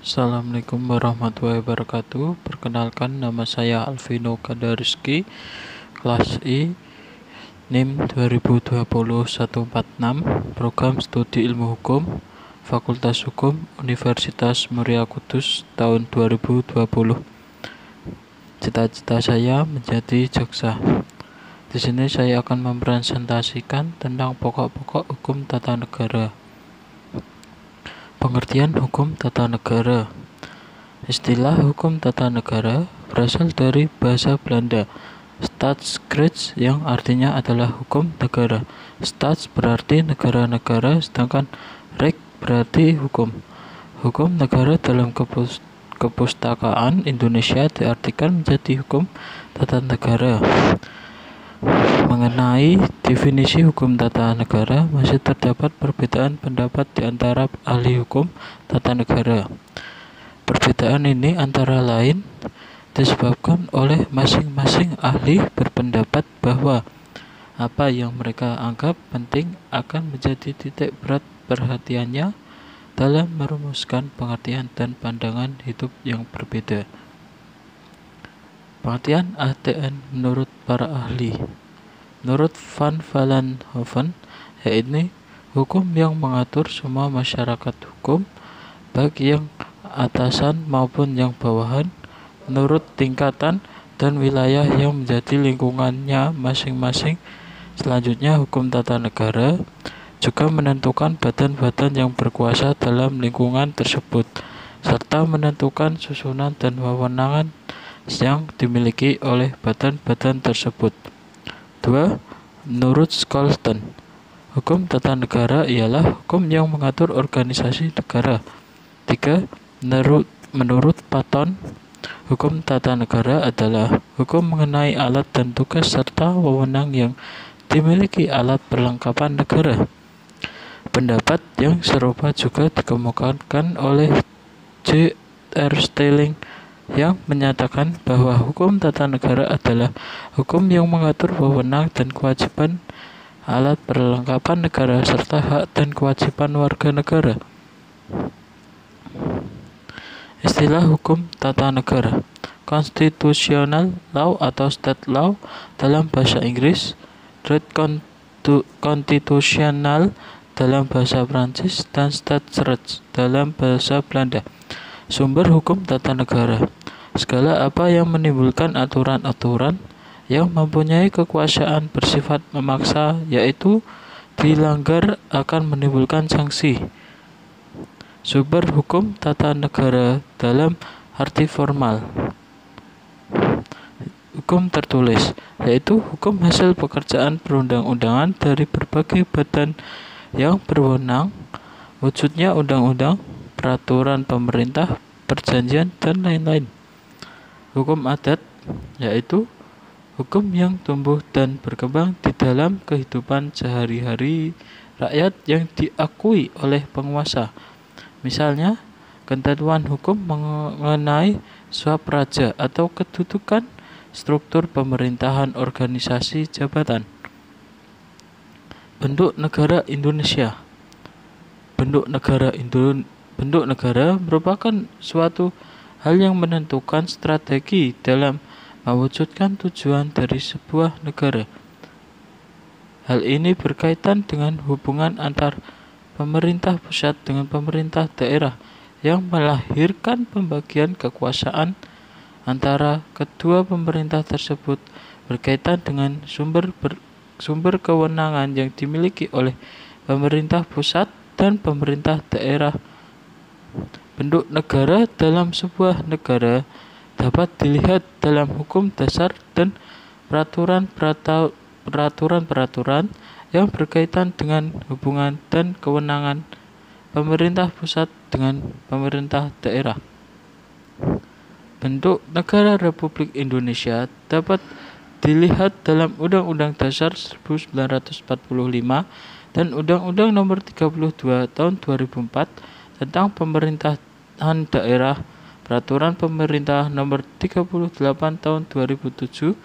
Assalamualaikum warahmatullahi wabarakatuh. Perkenalkan, nama saya Alvino Kadarizky, kelas I, NIM 2020-146, Program Studi Ilmu Hukum, Fakultas Hukum, Universitas Muria Kudus, tahun 2020. Cita-cita saya menjadi jaksa. Di sini saya akan mempresentasikan tentang pokok-pokok hukum tata negara. Pengertian hukum tata negara. Istilah hukum tata negara berasal dari bahasa Belanda Staatsrecht yang artinya adalah hukum negara. Staats berarti negara-negara, sedangkan Recht berarti hukum. Hukum negara dalam kepustakaan Indonesia diartikan menjadi hukum tata negara. Mengenai definisi hukum tata negara, masih terdapat perbedaan pendapat di antara ahli hukum tata negara. Perbedaan ini antara lain disebabkan oleh masing-masing ahli berpendapat bahwa apa yang mereka anggap penting akan menjadi titik berat perhatiannya dalam merumuskan pengertian dan pandangan hidup yang berbeda. Pengertian ATN menurut para ahli. Menurut Van Vollenhoven, yaitu hukum yang mengatur semua masyarakat hukum, baik yang atasan maupun yang bawahan, menurut tingkatan dan wilayah yang menjadi lingkungannya masing-masing. Selanjutnya, hukum tata negara juga menentukan badan-badan yang berkuasa dalam lingkungan tersebut, serta menentukan susunan dan wewenang yang dimiliki oleh badan-badan tersebut. 2. Menurut Scholten, hukum tata negara ialah hukum yang mengatur organisasi negara. 3. Menurut Patton, hukum tata negara adalah hukum mengenai alat dan tugas serta wewenang yang dimiliki alat perlengkapan negara. Pendapat yang serupa juga dikemukakan oleh J.R. Stirling yang menyatakan bahwa hukum tata negara adalah hukum yang mengatur wewenang dan kewajiban alat perlengkapan negara serta hak dan kewajiban warga negara. Istilah hukum tata negara. Constitutional law atau state law dalam bahasa Inggris, droit constitutionnel dalam bahasa Prancis, dan Staatsrecht dalam bahasa Belanda. Sumber hukum tata negara. Segala apa yang menimbulkan aturan-aturan yang mempunyai kekuasaan bersifat memaksa, yaitu dilanggar, akan menimbulkan sanksi. Sumber hukum tata negara dalam arti formal. Hukum tertulis, yaitu hukum hasil pekerjaan perundang-undangan dari berbagai badan yang berwenang, wujudnya undang-undang, peraturan pemerintah, perjanjian, dan lain-lain. Hukum adat, yaitu hukum yang tumbuh dan berkembang di dalam kehidupan sehari-hari rakyat yang diakui oleh penguasa. Misalnya, ketentuan hukum mengenai swapraja atau kedudukan, struktur pemerintahan, organisasi, jabatan. Bentuk negara Indonesia. Bentuk negara merupakan suatu hal yang menentukan strategi dalam mewujudkan tujuan dari sebuah negara. Hal ini berkaitan dengan hubungan antar pemerintah pusat dengan pemerintah daerah yang melahirkan pembagian kekuasaan antara kedua pemerintah tersebut, berkaitan dengan sumber kewenangan yang dimiliki oleh pemerintah pusat dan pemerintah daerah. Bentuk negara dalam sebuah negara dapat dilihat dalam hukum dasar dan peraturan-peraturan yang berkaitan dengan hubungan dan kewenangan pemerintah pusat dengan pemerintah daerah. Bentuk negara Republik Indonesia dapat dilihat dalam Undang-Undang Dasar 1945 dan Undang-Undang Nomor 32 Tahun 2004 tentang pemerintahan daerah, Peraturan Pemerintah Nomor 38 Tahun 2007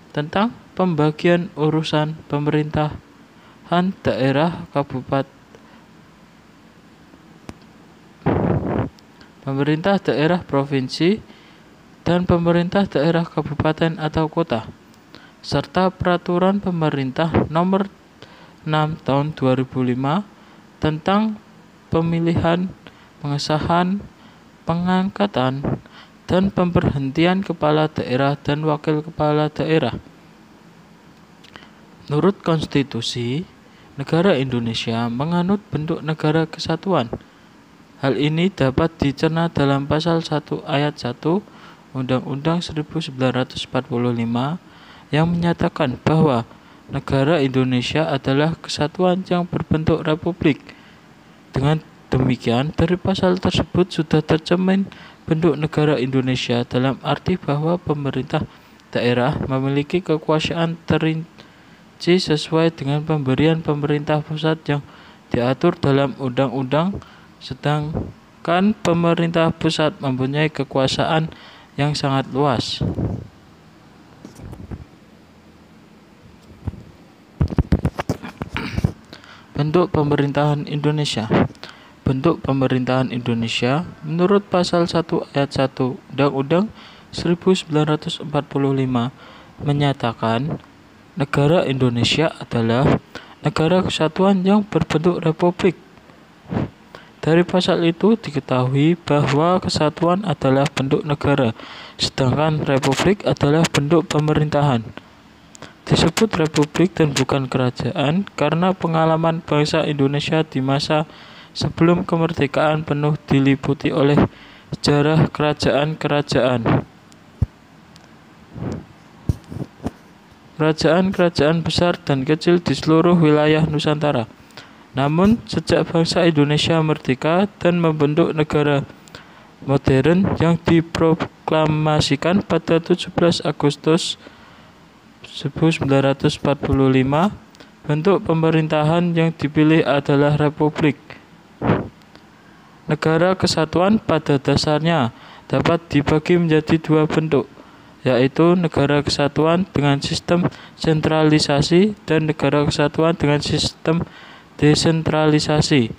tentang pembagian urusan pemerintahan daerah, kabupaten, pemerintah daerah provinsi, dan pemerintah daerah kabupaten atau kota, serta peraturan pemerintah nomor 6 tahun 2005 tentang pemilihan, pengesahan, pengangkatan, dan pemberhentian kepala daerah dan wakil kepala daerah. Menurut konstitusi negara Indonesia menganut bentuk negara kesatuan. Hal ini dapat dicerna dalam pasal 1 ayat 1 Undang-Undang 1945 yang menyatakan bahwa negara Indonesia adalah kesatuan yang berbentuk republik. Dengan demikian, dari pasal tersebut sudah tercermin bentuk negara Indonesia dalam arti bahwa pemerintah daerah memiliki kekuasaan terinci sesuai dengan pemberian pemerintah pusat yang diatur dalam undang-undang, sedangkan pemerintah pusat mempunyai kekuasaan yang sangat luas. Bentuk pemerintahan Indonesia. Bentuk pemerintahan Indonesia menurut pasal 1 ayat 1 Undang-Undang 1945 menyatakan negara Indonesia adalah negara kesatuan yang berbentuk republik. Dari pasal itu diketahui bahwa kesatuan adalah bentuk negara, sedangkan republik adalah bentuk pemerintahan. Disebut republik dan bukan kerajaan karena pengalaman bangsa Indonesia di masa sebelum kemerdekaan penuh diliputi oleh sejarah kerajaan-kerajaan. Kerajaan-kerajaan besar dan kecil di seluruh wilayah Nusantara. Namun, sejak bangsa Indonesia merdeka dan membentuk negara modern yang diproklamasikan pada 17 Agustus 1945, bentuk pemerintahan yang dipilih adalah republik. Negara kesatuan pada dasarnya dapat dibagi menjadi dua bentuk, yaitu negara kesatuan dengan sistem sentralisasi dan negara kesatuan dengan sistem desentralisasi.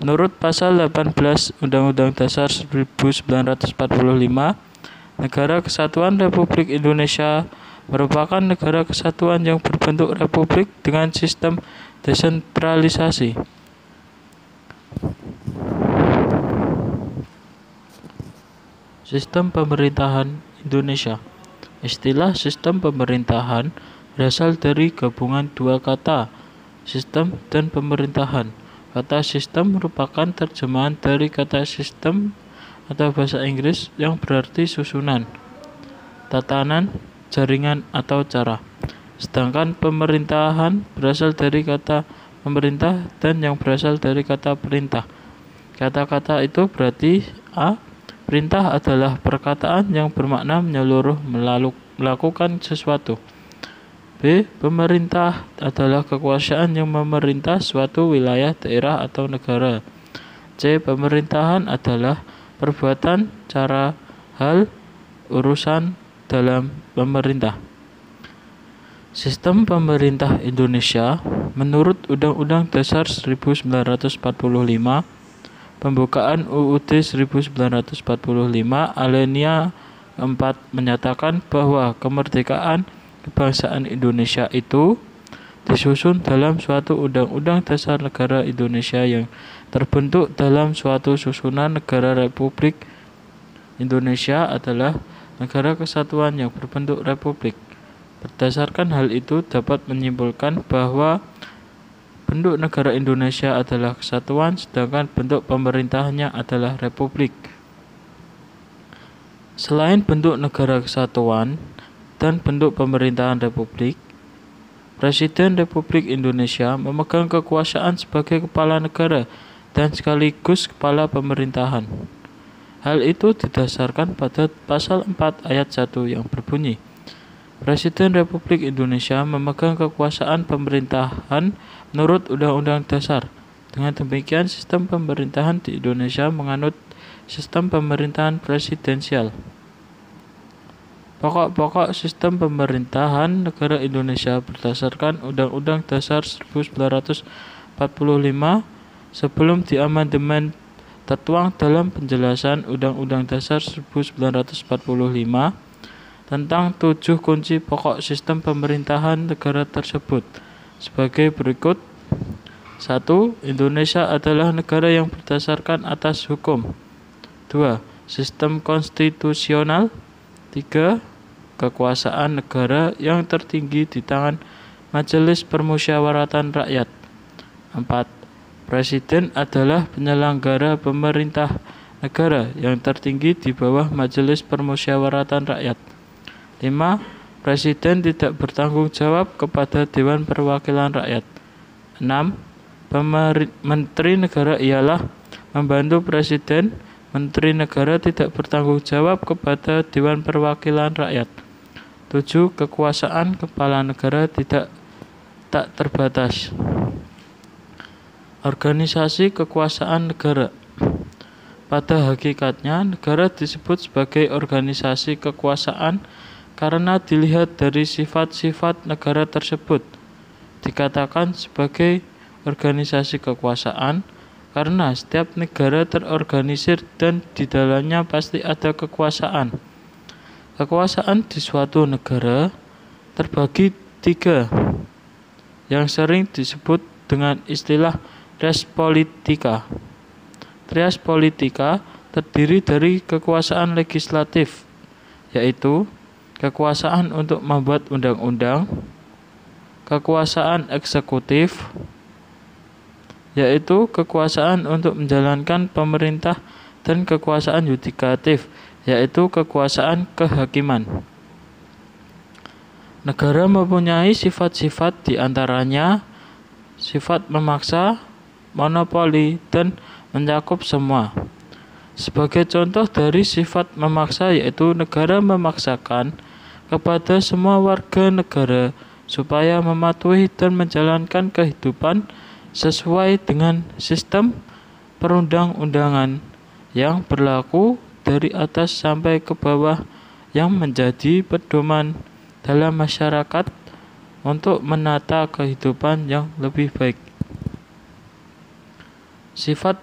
Menurut pasal 18 Undang-Undang Dasar 1945, negara kesatuan Republik Indonesia merupakan negara kesatuan yang berbentuk republik dengan sistem desentralisasi. Sistem pemerintahan Indonesia. Istilah sistem pemerintahan berasal dari gabungan dua kata, sistem dan pemerintahan. Kata sistem merupakan terjemahan dari kata sistem atau bahasa Inggris yang berarti susunan, tatanan, jaringan atau cara. Sedangkan pemerintahan berasal dari kata pemerintah dan yang berasal dari kata perintah. Kata-kata itu berarti A. Perintah adalah perkataan yang bermakna menyeluruh melakukan sesuatu. B. Pemerintah adalah kekuasaan yang memerintah suatu wilayah, daerah, atau negara. C. Pemerintahan adalah perbuatan, cara, hal, urusan dalam pemerintah. Sistem pemerintah Indonesia menurut Undang-Undang Dasar 1945, pembukaan UUD 1945 alinea 4 menyatakan bahwa kemerdekaan kebangsaan Indonesia itu disusun dalam suatu undang-undang dasar negara Indonesia yang terbentuk dalam suatu susunan negara. Republik Indonesia adalah negara kesatuan yang berbentuk republik. Berdasarkan hal itu dapat menyimpulkan bahwa bentuk negara Indonesia adalah kesatuan, sedangkan bentuk pemerintahannya adalah republik. Selain bentuk negara kesatuan dan bentuk pemerintahan republik, Presiden Republik Indonesia memegang kekuasaan sebagai kepala negara dan sekaligus kepala pemerintahan. Hal itu didasarkan pada pasal 4 ayat 1 yang berbunyi, Presiden Republik Indonesia memegang kekuasaan pemerintahan menurut Undang-Undang Dasar. Dengan demikian, sistem pemerintahan di Indonesia menganut sistem pemerintahan presidensial. Pokok-pokok sistem pemerintahan negara Indonesia berdasarkan Undang-Undang Dasar 1945 sebelum diamandemen tertuang dalam penjelasan Undang-Undang Dasar 1945 tentang 7 kunci pokok sistem pemerintahan negara tersebut sebagai berikut. 1. Indonesia adalah negara yang berdasarkan atas hukum. 2. Sistem konstitusional. 3. Kekuasaan negara yang tertinggi di tangan Majelis Permusyawaratan Rakyat. 4. Presiden adalah penyelenggara pemerintah negara yang tertinggi di bawah Majelis Permusyawaratan Rakyat. 5. Presiden tidak bertanggung jawab kepada Dewan Perwakilan Rakyat. 6. Menteri negara ialah membantu Presiden. Menteri negara tidak bertanggung jawab kepada Dewan Perwakilan Rakyat. 7. Kekuasaan kepala negara tak terbatas. Organisasi kekuasaan negara. Pada hakikatnya, negara disebut sebagai organisasi kekuasaan karena dilihat dari sifat-sifat negara tersebut. Dikatakan sebagai organisasi kekuasaan karena setiap negara terorganisir dan di dalamnya pasti ada kekuasaan. Kekuasaan di suatu negara terbagi 3, yang sering disebut dengan istilah res politica. Res politica terdiri dari kekuasaan legislatif, yaitu kekuasaan untuk membuat undang-undang, kekuasaan eksekutif, yaitu kekuasaan untuk menjalankan pemerintah, dan kekuasaan yudikatif, yaitu kekuasaan kehakiman. Negara mempunyai sifat-sifat, di antaranya sifat memaksa, monopoli, dan mencakup semua. Sebagai contoh dari sifat memaksa yaitu negara memaksakan kepada semua warga negara supaya mematuhi dan menjalankan kehidupan sesuai dengan sistem perundang-undangan yang berlaku dari atas sampai ke bawah, yang menjadi pedoman dalam masyarakat untuk menata kehidupan yang lebih baik. Sifat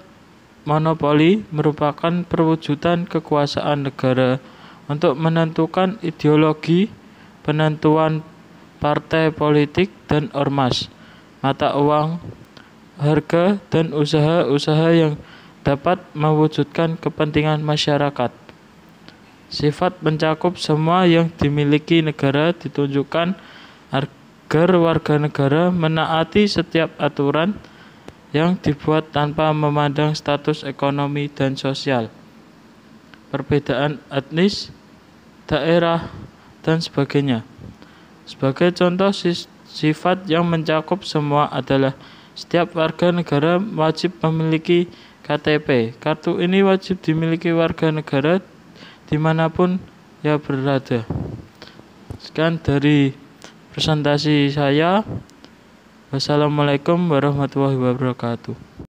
monopoli merupakan perwujudan kekuasaan negara untuk menentukan ideologi, penentuan partai politik dan ormas, mata uang, harga, dan usaha-usaha yang dapat mewujudkan kepentingan masyarakat. Sifat mencakup semua yang dimiliki negara ditunjukkan agar warga negara menaati setiap aturan yang dibuat tanpa memandang status ekonomi dan sosial, perbedaan etnis, daerah, dan sebagainya. Sebagai contoh, sifat yang mencakup semua adalah setiap warga negara wajib memiliki KTP. Kartu ini wajib dimiliki warga negara dimanapun ia berada. Sekian dari presentasi saya. Wassalamualaikum warahmatullahi wabarakatuh.